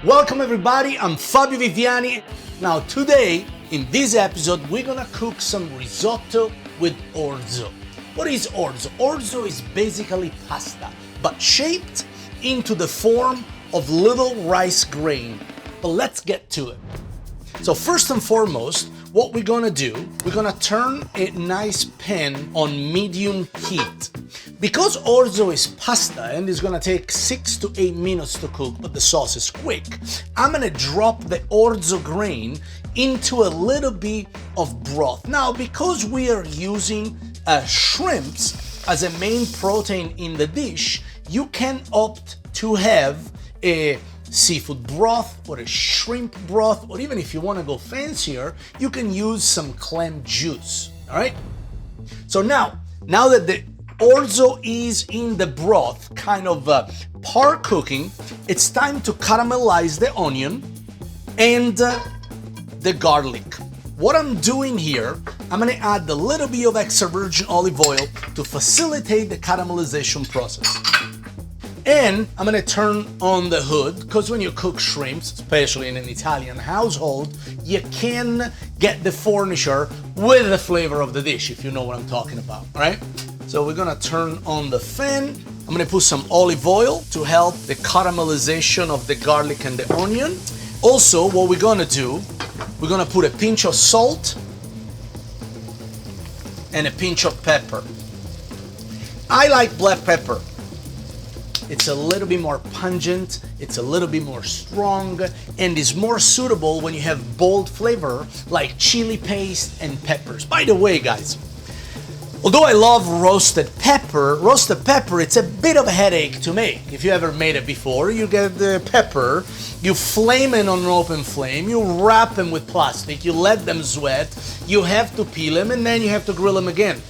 Welcome everybody, I'm Fabio Viviani. Now today, in this episode, we're gonna cook some risotto with orzo. What is orzo? Orzo is basically pasta, but shaped into the form of little rice grain. But let's get to it. So first and foremost, what we're gonna do, we're gonna turn a nice pan on medium heat. Because orzo is pasta and it's gonna take 6 to 8 minutes to cook, but the sauce is quick, I'm gonna drop the orzo grain into a little bit of broth. Now, because we are using shrimps as a main protein in the dish, you can opt to have a seafood broth or a shrimp broth, or even if you want to go fancier, you can use some clam juice. All right. So now that the orzo is in the broth, kind of par cooking, it's time to caramelize the onion and the garlic. What I'm doing here, I'm gonna add a little bit of extra virgin olive oil to facilitate the caramelization process. And I'm gonna turn on the hood, because when you cook shrimps, especially in an Italian household, you can get the furniture with the flavor of the dish, if you know what I'm talking about, all right? So we're gonna turn on the fan. I'm gonna put some olive oil to help the caramelization of the garlic and the onion. Also, what we're gonna do, we're gonna put a pinch of salt and a pinch of pepper. I like black pepper. It's a little bit more pungent, it's a little bit more strong, and is more suitable when you have bold flavor like chili paste and peppers. By the way, guys, although I love roasted pepper, it's a bit of a headache to make. If you ever made it before, you get the pepper, you flame it on an open flame, you wrap them with plastic, you let them sweat, you have to peel them, and then you have to grill them again.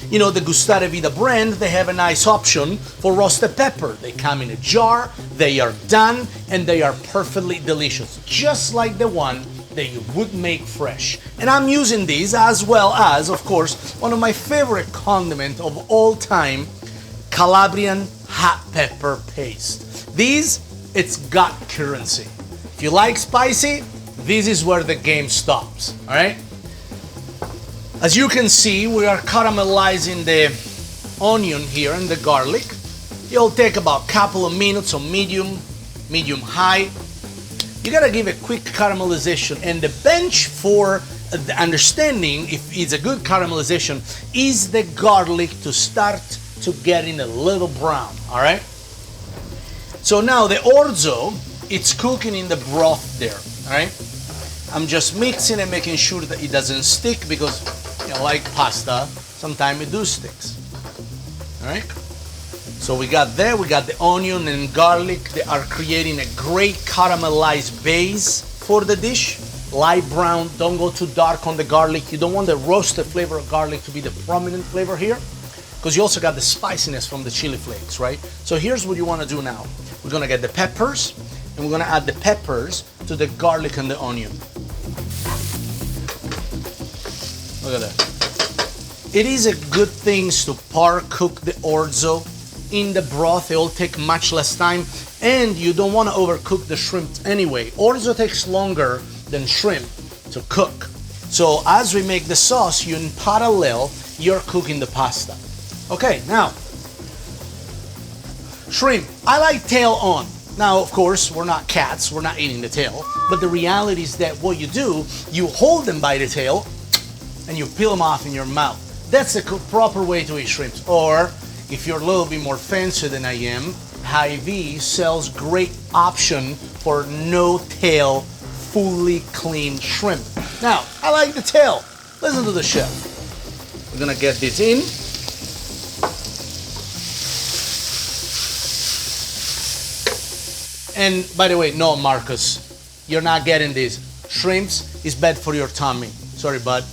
You know, the Gustare Vita brand, they have a nice option for roasted pepper. They come in a jar, they are done, and they are perfectly delicious, just like the one that you would make fresh. And I'm using these as well as, of course, one of my favorite condiments of all time, Calabrian hot pepper paste. These, it's got currency. If you like spicy, this is where the game stops, all right? As you can see, we are caramelizing the onion here and the garlic. It'll take about a couple of minutes on medium high. You gotta give a quick caramelization, and the bench for the understanding if it's a good caramelization is the garlic to start to get in a little brown, all right? So now the orzo, it's cooking in the broth there, all right? I'm just mixing and making sure that it doesn't stick, because you know, like pasta, sometimes it do sticks. All right. So we got the onion and garlic. They are creating a great caramelized base for the dish. Light brown. Don't go too dark on the garlic. You don't want the roasted flavor of garlic to be the prominent flavor here, because you also got the spiciness from the chili flakes, right? So here's what you want to do now. We're gonna get the peppers, and we're gonna add the peppers to the garlic and the onion. Look at that. It is a good thing to par cook the orzo in the broth. It will take much less time, and you don't want to overcook the shrimp anyway. Orzo takes longer than shrimp to cook. So as we make the sauce, you in parallel, you're cooking the pasta. Okay, now, shrimp. I like tail on. Now, of course, we're not cats, we're not eating the tail, but the reality is that what you do, you hold them by the tail, and you peel them off in your mouth. That's the proper way to eat shrimps. Or, if you're a little bit more fancy than I am, Hy-Vee sells great option for no tail, fully clean shrimp. Now, I like the tail. Listen to the chef. We're gonna get this in. And by the way, no, Marcus, you're not getting this. Shrimps is bad for your tummy. Sorry, bud.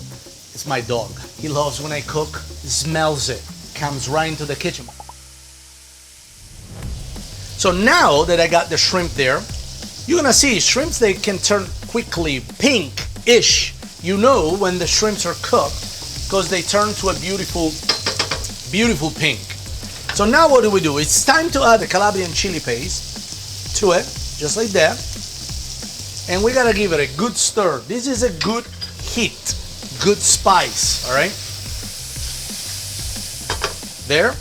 It's my dog. He loves when I cook, smells it, comes right into the kitchen. So now that I got the shrimp there, you're gonna see shrimps, they can turn quickly pink-ish. You know when the shrimps are cooked because they turn to a beautiful, beautiful pink. So now what do? It's time to add the Calabrian chili paste to it, just like that. And we gotta give it a good stir. This is a good heat, good spice, all right? There.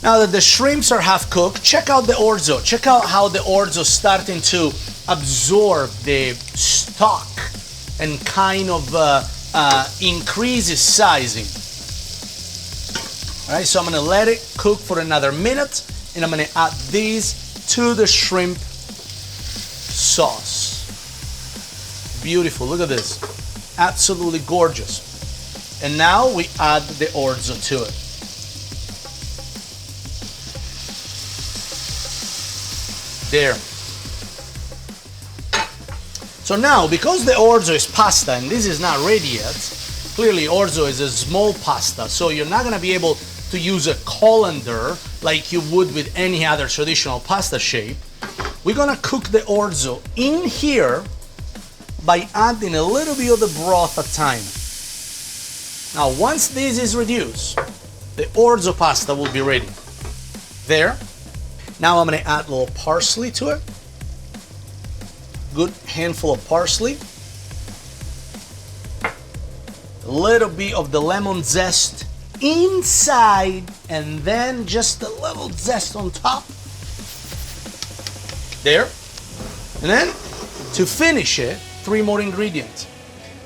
Now that the shrimps are half cooked, check out the orzo. Check out how the orzo is starting to absorb the stock and kind of increases sizing. All right, so I'm gonna let it cook for another minute, and I'm gonna add these to the shrimp sauce. Beautiful, look at this. Absolutely gorgeous. And now we add the orzo to it. There. So now, because the orzo is pasta and this is not ready yet, clearly orzo is a small pasta, so you're not gonna be able to use a colander like you would with any other traditional pasta shape. We're gonna cook the orzo in here by adding a little bit of the broth at a time. Now, once this is reduced, the orzo pasta will be ready. There. Now I'm gonna add a little parsley to it. Good handful of parsley. A little bit of the lemon zest inside, and then just a little zest on top. There. And then, to finish it, 3 more ingredients.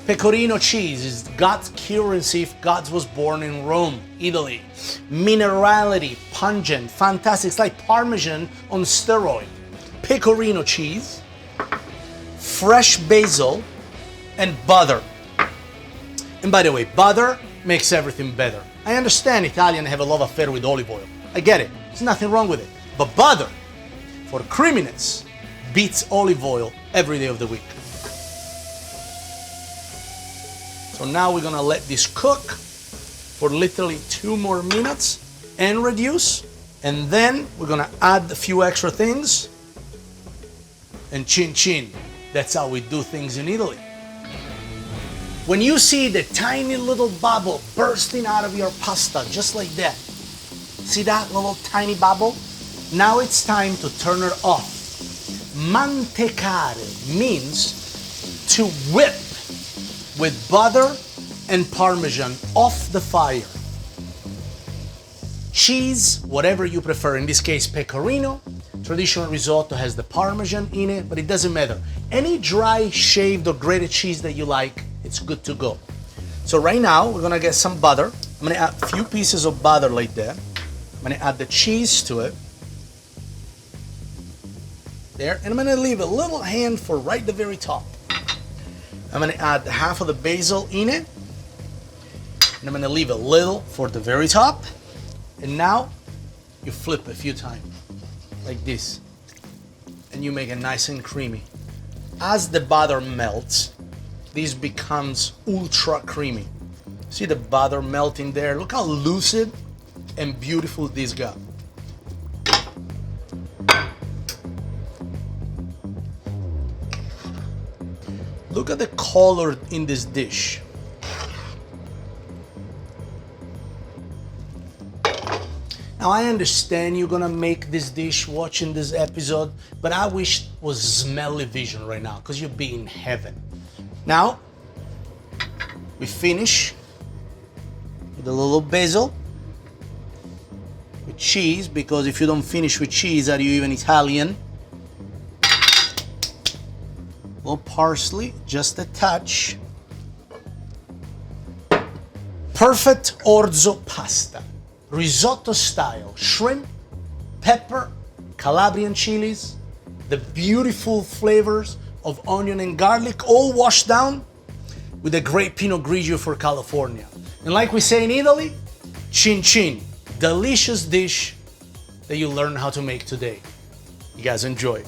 Pecorino cheese is God's currency if God was born in Rome, Italy. Minerality, pungent, fantastic. It's like Parmesan on steroid. Pecorino cheese, fresh basil, and butter. And by the way, butter makes everything better. I understand Italians have a love affair with olive oil. I get it. There's nothing wrong with it. But butter, for creaminess, beats olive oil every day of the week. So now we're gonna let this cook for literally 2 more minutes and reduce. And then we're gonna add a few extra things. And chin chin. That's how we do things in Italy. When you see the tiny little bubble bursting out of your pasta, just like that. See that little tiny bubble? Now it's time to turn it off. Mantecare means to whip with butter and Parmesan off the fire. Cheese, whatever you prefer, in this case pecorino. Traditional risotto has the Parmesan in it, but it doesn't matter. Any dry, shaved or grated cheese that you like, it's good to go. So right now, we're gonna get some butter. I'm gonna add a few pieces of butter like that. I'm gonna add the cheese to it. There, and I'm gonna leave a little handful right at the very top. I'm gonna add half of the basil in it. And I'm gonna leave a little for the very top. And now, you flip a few times, like this. And you make it nice and creamy. As the butter melts, this becomes ultra creamy. See the butter melting there? Look how lucid and beautiful this got. Look at the color in this dish. Now I understand you're gonna make this dish watching this episode, but I wish it was smelly vision right now, because you'd be in heaven. Now, we finish with a little basil, with cheese, because if you don't finish with cheese, are you even Italian? A little parsley, just a touch. Perfect orzo pasta. Risotto style, shrimp, pepper, Calabrian chilies, the beautiful flavors of onion and garlic, all washed down with a great Pinot Grigio for California. And like we say in Italy, chin chin, delicious dish that you learn how to make today. You guys enjoy.